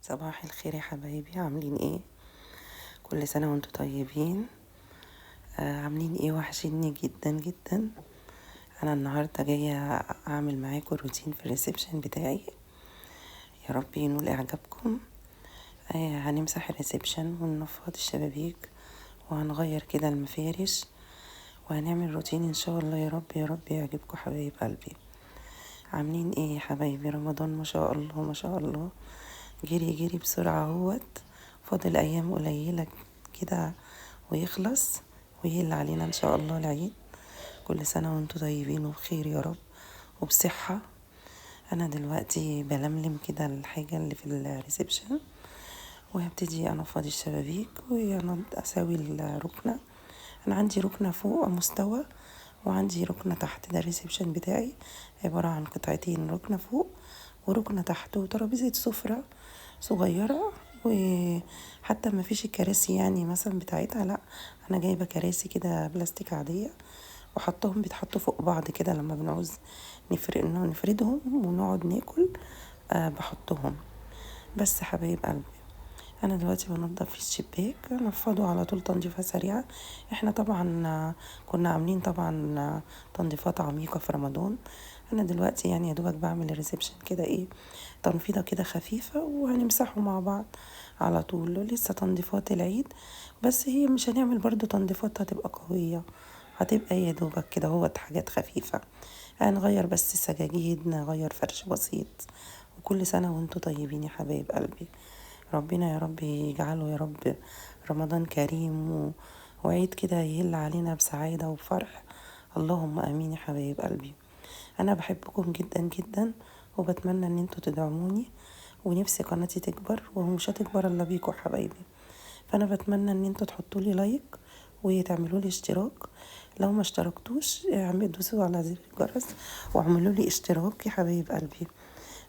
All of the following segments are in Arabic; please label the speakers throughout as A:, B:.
A: صباح الخير يا حبايبي، عاملين ايه؟ كل سنة وانتم طيبين. عاملين ايه؟ وحشيني جدا جدا. انا النهاردة جاية اعمل معاكم روتين في الريسبشن بتاعي، يا رب ينول اعجابكم. هنمسح الريسبشن وننفض الشبابيك وهنغير كده المفارش وهنعمل روتين ان شاء الله. يا رب يا رب يعجبكم حبايب قلبي. عاملين ايه يا حبايبي؟ رمضان ما شاء الله ما شاء الله جري جري بسرعة اهوت. فاضل ايام قليلة كده ويخلص ويهل علينا ان شاء الله العيد. كل سنة وانتم طيبين وبخير يا رب وبصحة. انا دلوقتي بلملم كده الحاجة اللي في الريسبشن وهبتدي انفض الشبابيك واسوي الركنة. انا عندي ركنة فوق مستوى وعندي ركنة تحت. ده الريسبشن بتاعي عبارة عن قطعتين، ركنة فوق وركنة تحت وترابيزة سفرة صغيرة. وحتى ما فيش الكراسي يعني مثلا بتاعتها، لا انا جايبة كراسي كده بلاستيك عادية وحطهم بيتحطوا فوق بعض كده لما بنعوز نفردهم ونقعد ناكل. بحطهم. بس حبايب قلبي، انا دلوقتي بنضف الشباك، نفضه على طول تنظيفه سريعه. احنا طبعا كنا عاملين طبعا تنظيفات عميقه في رمضان. انا دلوقتي يعني يا دوبك بعمل الريسبشن كده ايه، تنفيضه كده خفيفه وهنمسحه مع بعض على طول. لسه تنظيفات العيد، بس هي مش هنعمل برضو تنظيفات هتبقى قويه، هتبقى يا دوبك كده هو حاجات خفيفه. هنغير بس السجاجيد، نغير فرش بسيط. وكل سنه وانتم طيبين يا حبايب قلبي. ربنا يا رب يجعله يا رب رمضان كريم وعيد كده يهل علينا بسعادة وبفرح. اللهم امين يا حبايب قلبي. انا بحبكم جدا جدا وبتمنى ان انتوا تدعموني، ونفسي قناتي تكبر ومش هتكبر الا بيكم حبايبي. فانا بتمنى ان انتوا تحطوا لي لايك وتعملوا لي اشتراك. لو ما اشتركتوش اعملوا دوسوا على زر الجرس واعملوا لي اشتراك يا حبايب قلبي.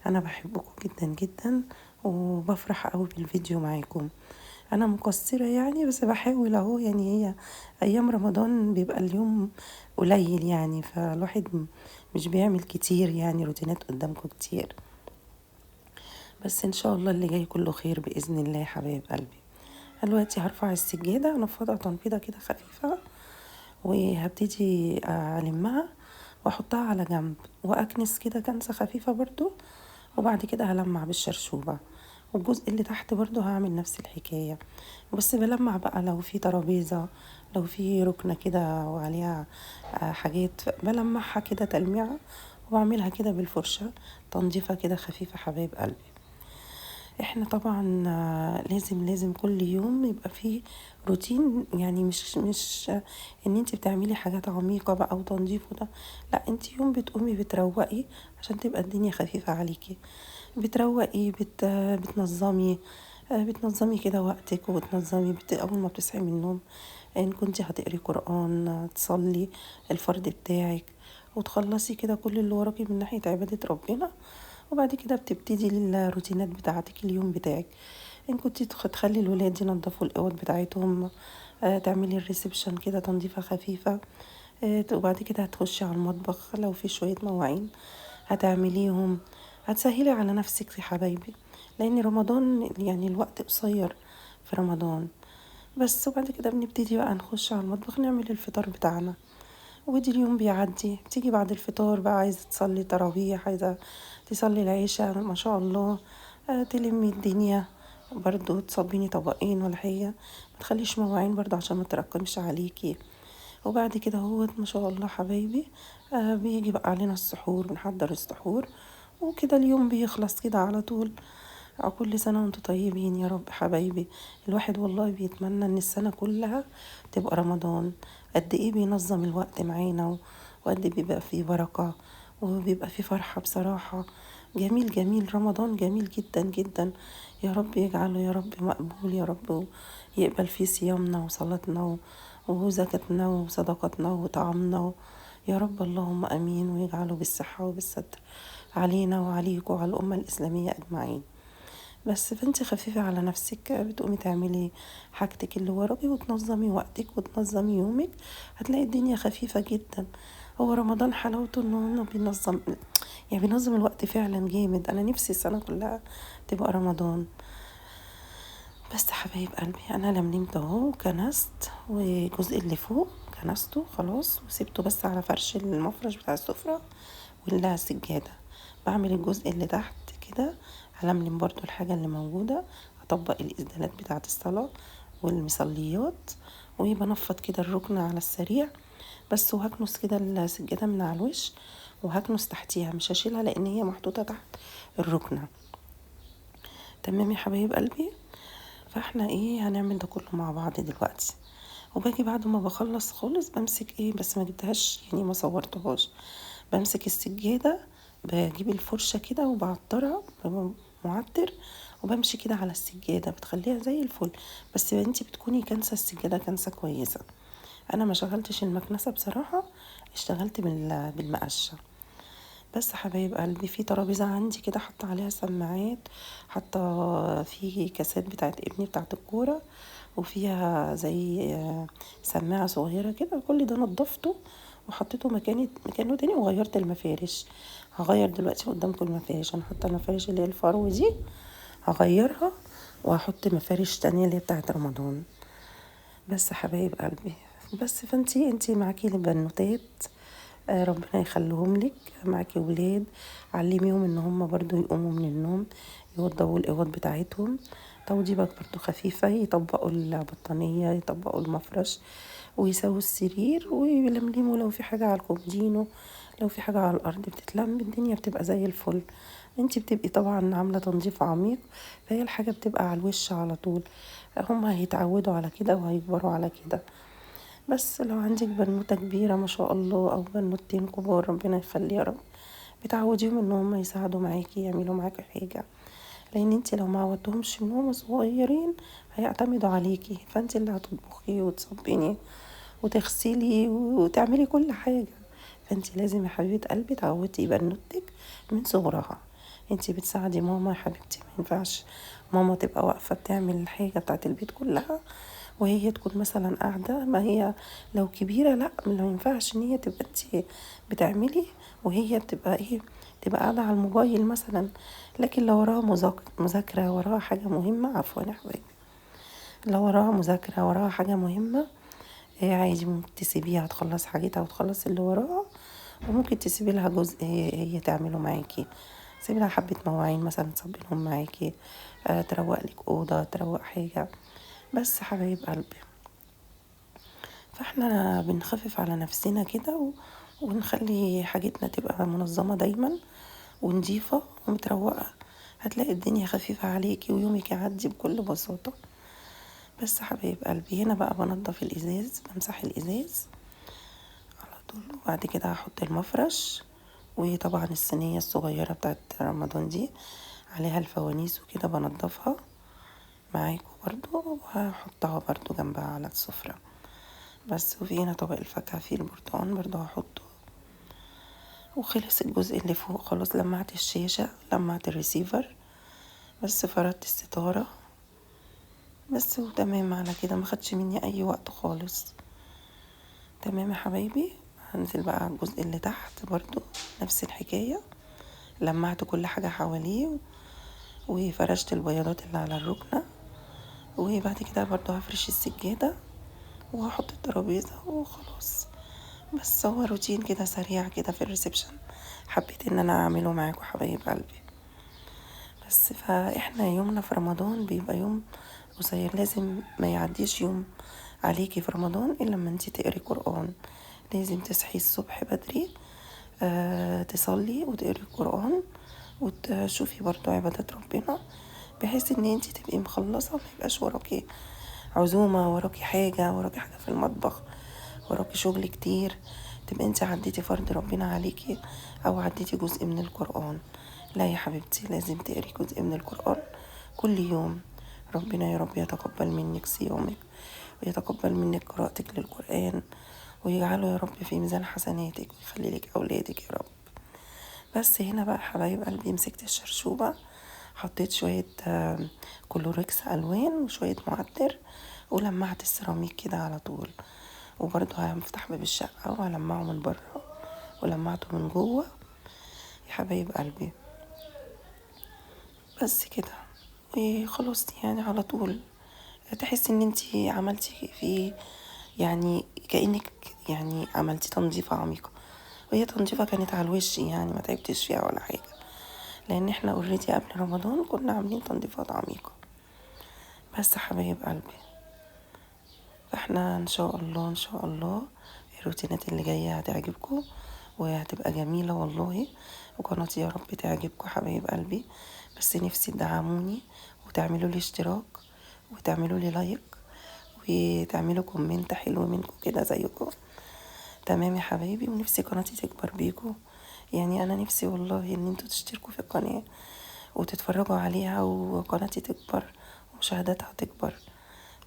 A: انا بحبكم جدا جدا وبفرح قوي بالفيديو معاكم. انا مقصرة يعني بس بحاول اهو، يعني هي ايام رمضان بيبقى اليوم قليل يعني، فالواحد مش بيعمل كتير يعني روتينات قدامكم كتير. بس ان شاء الله اللي جاي كله خير باذن الله يا حبايب قلبي. دلوقتي هرفع السجادة انفضها تنفيضة كده خفيفة وهبتدي ألمها وأحطها على جنب وأكنس كده كنسة خفيفة برضو. وبعد كده هلمع بالشرشوبة، والجزء اللي تحت برضو هعمل نفس الحكاية. بس بلمع بقى لو في ترابيزة، لو في ركنة كده وعليها حاجات بلمعها كده تلميعة وبعملها كده بالفرشة تنظيفة كده خفيفة حبايب قلبي. احنا طبعا لازم كل يوم يبقى فيه روتين، يعني مش ان انت بتعملي حاجات عميقة بقى وتنظيف وده، لا انت يوم بتقومي بتروقي عشان تبقى الدنيا خفيفة عليكي. بتروقي بتنظمي، بتنظمي كده وقتك وبتنظمي اول ما بتصحي من النوم ان كنت هتقري قرآن، تصلي الفرض بتاعك وتخلصي كده كل اللي وراكي من ناحية عبادة ربنا. وبعد كده بتبتدي الروتينات بتاعتك اليوم بتاعك. ان كنت تخلي الولاد ينظفوا الاوض بتاعتهم، تعملي الريسبشن كده تنظيفة خفيفة. وبعد كده هتخشي على المطبخ لو في شوية مواعين هتعمليهم. هتسهلي على نفسك يا حبايبي، لان رمضان يعني الوقت قصير في رمضان. بس وبعد كده بنبتدي بقى نخش على المطبخ نعمل الفطار بتاعنا. ودي اليوم بيعدي، بتيجي بعد الفطار بقى عايزة تصلي تراويح، عايزة تصلي العشاء ما شاء الله. تلمي الدنيا برضو تصبيني طبقين ولا حاجة، ما تخليش مواعين برضو عشان ما تراكمش عليكي. وبعد كده هو ما شاء الله حبايبي بيجي بقى علينا السحور، بنحضر السحور وكده اليوم بيخلص كده على طول. كل سنة وانتم طيبين يا رب حبايبي. الواحد والله بيتمنى ان السنة كلها تبقى رمضان. قد ايه بينظم الوقت معانا وقد ايه بيبقى فيه بركة وبيبقى فيه فرحة بصراحة. جميل جميل رمضان جميل جدا جدا. يا رب يجعله يا رب مقبول يا رب، يقبل فيه صيامنا وصلاتنا وزكاتنا وصدقاتنا وطعامنا. يا رب اللهم امين، ويجعله بالصحة وبالستر علينا وعليكم وعلى الأمة الإسلامية أجمعين. بس فانت خفيفة على نفسك، بتقومي تعملي حاجتك اللي وراكي وتنظمي وقتك وتنظمي يومك، هتلاقي الدنيا خفيفة جدا. هو رمضان حلاوته انه بينظم، يعني بينظم الوقت فعلا جامد. انا نفسي السنة كلها تبقى رمضان. بس حبايب قلبي انا لملمت اهو وكنست، والجزء اللي فوق كنسته خلاص وسبته بس على فرش المفرش بتاع السفرة ولا السجادة. بعمل الجزء اللي تحت كده، هلملم برضو الحاجة اللي موجودة، اطبق الاسدالات بتاعة الصلاة والمصليات، وبنفض كده الركن على السريع بس، وهكنس كده السجادة من على الوش، وهكنس تحتيها مش هشيلها لان هي محطوطة تحت الركنة. تمام يا حبايب قلبي. فاحنا هنعمل ده كله مع بعض دلوقتي. وباجي بعد ما بخلص خالص بمسك بس ما جبتهاش يعني ما صورتهاش، بمسك السجادة، بجيب الفرشة كده وبعطرها معطر، وبمشي كده على السجادة بتخليها زي الفل. بس انتي بتكوني كنسة السجادة كنسة كويسة. انا ما شغلتش المكنسة بصراحة، اشتغلت بالمقشة بس. حبايب قلبي في ترابيزة عندي كده حاطة عليها سماعات، حاطة في كاسات بتاعت ابني بتاعت الكورة، وفيها زي سماعة صغيرة كده. كل ده نضفته وحطيته مكانه تاني، وغيرت المفارش. هغير دلوقتي قدامكم المفارش. انا حاطه المفارش اللي هي الفرو دي هغيرها، وهحط مفارش تانية اللي هي بتاعت رمضان بس. حبايب قلبي بس. فانتي معاكي البنوتات، ربنا يخليهم لك، معاكي ولاد علميهم ان هم برضو يقوموا من النوم يوضبوا الاوض بتاعتهم توضيبك برضو خفيفة، يطبقوا البطانية، يطبقوا المفرش، ويسووا السرير، ويلملموا لو في حاجة على الكومودينو، لو في حاجة على الأرض بتتلم، الدنيا بتبقى زي الفل. انتي بتبقي طبعا عاملة تنظيف عميق، فهي الحاجة بتبقى على الوش على طول. هم هيتعودوا على كده وهيكبروا على كده. بس لو عندك بنوتة كبيرة ما شاء الله او بنوتين كبار ربنا يخلي يا رب، بتعوديهم ان هم يساعدوا معاكي يعملوا معاكي حاجة، لان انت لو ما عودتهمش من هم صغيرين هيعتمدوا عليكي، فانت اللي هتطبخي وتصبني وتغسلي وتعملي كل حاجة. فانت لازم يا حبيبة قلبي تعودي بنوتك من صغرها. انت بتساعدي ماما يا حبيبتي، ما ينفعش ماما تبقى واقفة بتعمل الحاجة بتاعت البيت كلها وهي تكون مثلا قاعدة. ما هي لو كبيرة لا، ما ينفعش ان هي تبقى انت بتعملي وهي بتبقى تبقى قاعدة على الموبايل مثلا. لكن لو وراها مذاكرة، وراها حاجة مهمة، عفوا يا حبايبي، لو وراها مذاكرة، وراها حاجة مهمة، هي عادي ممكن تسيبيها تخلص حاجتها وتخلص اللي وراها، وممكن تسيبي لها جزء هي تعمله معاكي. سيبي لها حبة مواعين مثلا تصبي لهم معاكي، تروق لك أوضة، تروق حاجة بس. حبايب قلبي فاحنا بنخفف على نفسنا كده ونخلي حاجتنا تبقى منظمة دايما ونضيفة ومتروقة، هتلاقي الدنيا خفيفة عليكي ويومك يعدي بكل بساطة بس. حبايب قلبي هنا بقى بنضف الإزاز، بمسح الإزاز على طول، وبعد كده هحط المفرش، وطبعا الصينية الصغيرة بتاعت رمضان دي عليها الفوانيس وكده بنضفها معاكم برضو، وهحطها برضو جنبها على السفرة بس. وفي هنا طبق الفاكهة فيه البرتقال برضو هحطه. وخلص الجزء اللي فوق خلاص، لمعت الشاشة، لمعت الريسيفر بس، فردت الستارة بس، وتمام على كده. ما خدش مني اي وقت خالص. تمام يا حبايبي. هنزل بقى على الجزء اللي تحت برضو نفس الحكاية، لمعت كل حاجة حواليه وفرشت البياضات اللي على الركنة، وبعد كده برضو هفرش السجادة وهحط الترابيزة وخلاص بس. هو روتين كده سريع كده في الريسبشن، حبيت ان انا اعمله معاكم حبايب قلبي بس. فاحنا يومنا في رمضان بيبقى يوم قصير، لازم ما يعديش يوم عليكي في رمضان الا لما انتي تقري قرآن. لازم تصحي الصبح بدري، تصلي وتقري القرآن وتشوفي برضو عبادات ربنا، بحيث ان انتي تبقي مخلصة، ما يبقاش وراكي عزومة، وراكي حاجة في المطبخ، وراكي شغل كتير، تبقى انتي عديتي فرض ربنا عليكي او عديتي جزء من القرآن. لا يا حبيبتي، لازم تقري جزء من القرآن كل يوم. ربنا يا رب يتقبل منك صيامك، ويتقبل منك قراءتك للقرآن، ويجعله يا رب في ميزان حسناتك، ويخلي لك أولادك يا رب بس. هنا بقى حبايب قلبي مسكت الشرشوبة، حطيت شوية كلوركس ألوان وشوية معطر، ولمعت السيراميك كده على طول. وبرضه هفتح باب الشقة وهلمعه من بره ولمعته من جوه يا حبايب قلبي بس كده. وخلاص يعني على طول تحسي ان انتي عملتي فيه يعني كأنك يعني عملتي تنظيفة عميقة، وهي تنظيفة كانت على الوش يعني ما تعبتش فيها ولا حاجة، لان احنا اوريدي قبل رمضان كنا عاملين تنظيفات عميقة. بس حبايب قلبي، فاحنا ان شاء الله ان شاء الله الروتينات اللي جاية هتعجبكم وهتبقى جميلة والله، وقناتي يا رب تعجبكم حبايب قلبي. بس نفسي تدعموني وتعملوا لي اشتراك وتعملوا لي لايك وتعملوا كومنت حلو منكم كده زيكم، تمام يا حبايبي. ونفسي قناتي تكبر بيكم، يعني انا نفسي والله ان انتوا تشتركوا في القناة وتتفرجوا عليها وقناتي تكبر ومشاهداتها تكبر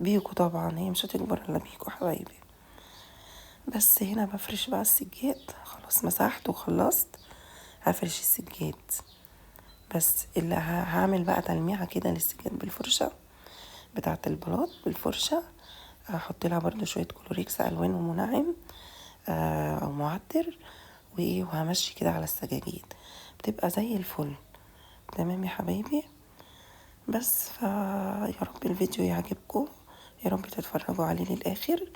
A: بيكوا. طبعا هي مش هتكبر الا بيكوا حبايبي. بس هنا بفرش بقى السجاد، خلاص مسحت وخلصت، هفرش السجاد. بس اللي هعمل بقى تلميعة كده للسجاد بالفرشة بتاعة البلاط بالفرشة، هحط لها برضو شوية كلوريكس الوان ومنعم او معطر، وهمشي كده على السجاجيد بتبقى زي الفل. تمام يا حبايبي. بس يا رب الفيديو يعجبكم، يا رب تتفرجوا عليه للاخر.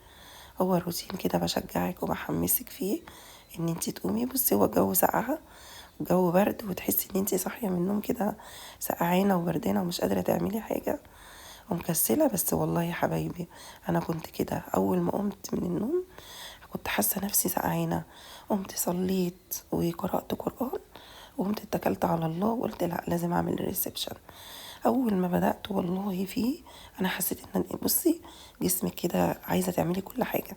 A: هو روتين كده بشجعك وبحمسك فيه ان انتي تقومي. بصي هو الجو ساقعة وجو برد وتحسي ان انتي صاحية من النوم كده سقعانة وبردانة ومش قادرة تعملي حاجة ومكسلة. بس والله يا حبايبي انا كنت كده اول ما قمت من النوم كنت حاسة نفسي سقعانة. قمت صليت وقرأت قرآن وقمت اتكلت على الله وقلت لا لازم اعمل الريسبشن. اول ما بدأت والله فيه انا حسيت ان بصي جسمك كده عايزة تعملي كل حاجة،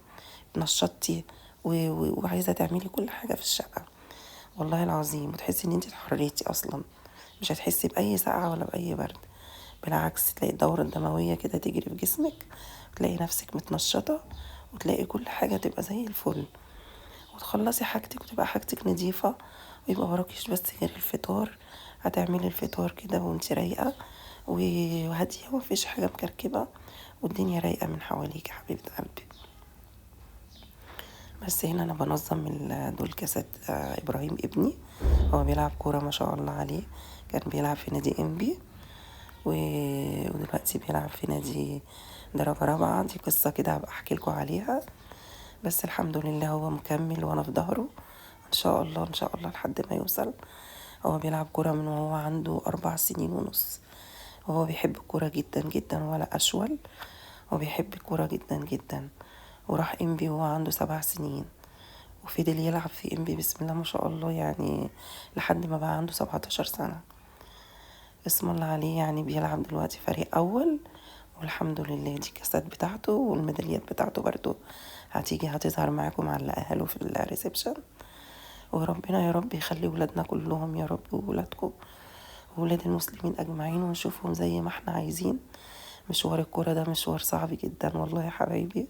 A: نشطتي وعايزة تعملي كل حاجة في الشقة والله العظيم. وتحسي ان انت اتحررتي اصلا، مش هتحسي باي سقعة ولا باي برد، بالعكس تلاقي الدورة الدموية كده تجري في جسمك وتلاقي نفسك متنشطة وتلاقي كل حاجة تبقى زي الفل، وتخلصي حاجتك وتبقى حاجتك نظيفة ويبقى وراكيش بس غير الفطار. هتعملي الفطار كده وانت رايقة وهادية ومفيش حاجة مكركبة والدنيا رايقة من حواليك يا حبيبة قلبي. بس هنا انا بنظم دول كاسات ابراهيم ابني، هو بيلعب كورة ما شاء الله عليه، كان بيلعب في نادي انبي ودلوقتي بيلعب في نادي درجة رابعة. دي قصة كده هبقى احكي لكم عليها، بس الحمد لله هو مكمل وانا في ظهره ان شاء الله ان شاء الله لحد ما يوصل. هو بيلعب كورة من وهو عنده 4 سنين ونص، وهو بيحب الكورة جدا جدا ولا أشول، وبيحب الكورة جدا جدا. وراح انبي وهو عنده 7 سنين وفضل يلعب في انبي بسم الله ما شاء الله يعني لحد ما بقى عنده 17 سنة. اسم الله عليه، يعني بيلعب دلوقتي فريق أول والحمد لله. دي كاسات بتاعته والميداليات بتاعته برضو هتيجي هتظهر معاكم على أهله في الريسبشن. وربنا يا رب يخلي ولادنا كلهم يا رب وولادكم وولاد المسلمين أجمعين ونشوفهم زي ما احنا عايزين. مشوار الكورة ده مشوار صعب جدا والله يا حبايبي،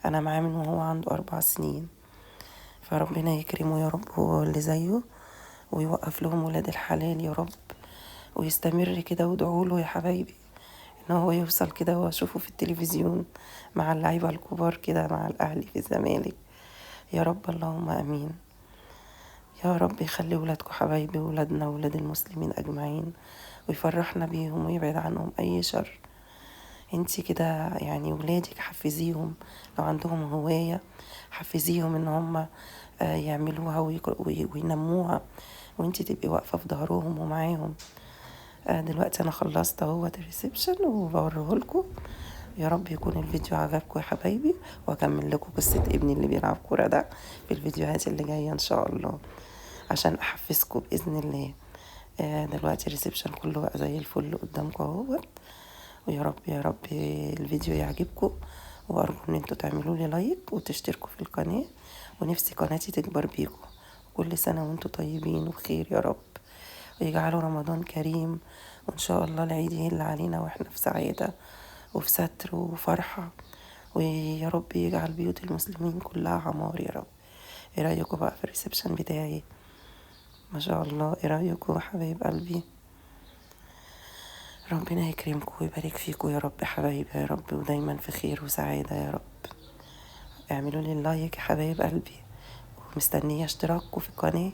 A: أنا معاه من وهو عنده 4 سنين، فربنا يكرمه يا رب هو اللي زيه ويوقف لهم ولاد الحلال يا رب، ويستمر كده وادعوا له يا حبايبي ان هو يوصل كده واشوفه في التلفزيون مع اللعيبه الكبار كده مع الاهلي في الزمالك يا رب. اللهم امين يا رب. يخلي ولادكم حبايبي ولادنا ولاد المسلمين اجمعين ويفرحنا بيهم ويبعد عنهم اي شر. انتي كده يعني ولادك حفزيهم، لو عندهم هواية حفزيهم ان هم يعملوها وينموها وانتي تبقي واقفة في ظهرهم ومعاهم. دلوقتي انا خلصت اهوت الريسبشن وبوريه لكم. يا رب يكون الفيديو عجبكم يا حبايبي، واكمل لكم قصة ابني اللي بيلعب كورة ده في الفيديوهات اللي جاية ان شاء الله عشان احفزكم باذن الله. دلوقتي الريسبشن كله بقى زي الفل قدامكم اهوت. ويا رب يا رب الفيديو يعجبكم، وارجو ان انتوا تعملوا لي لايك وتشتركوا في القناة، ونفسي قناتي تكبر بيكم. كل سنة وانتوا طيبين وبخير يا رب، ويجعلوا رمضان كريم وان شاء الله العيد يهل علينا واحنا في سعادة وفي ستر وفرحة، ويا رب يجعل بيوت المسلمين كلها عمار يا رب. ايه رأيكم بقى في الريسبشن بتاعي؟ ما شاء الله، ايه رأيكم يا حبايب قلبي؟ ربنا يكرمكم ويبارك فيكم يا رب حبايبي يا رب، ودايما في خير وسعادة يا رب. اعملوا لي اللايك يا حبايب قلبي، ومستنية اشتراككم في القناة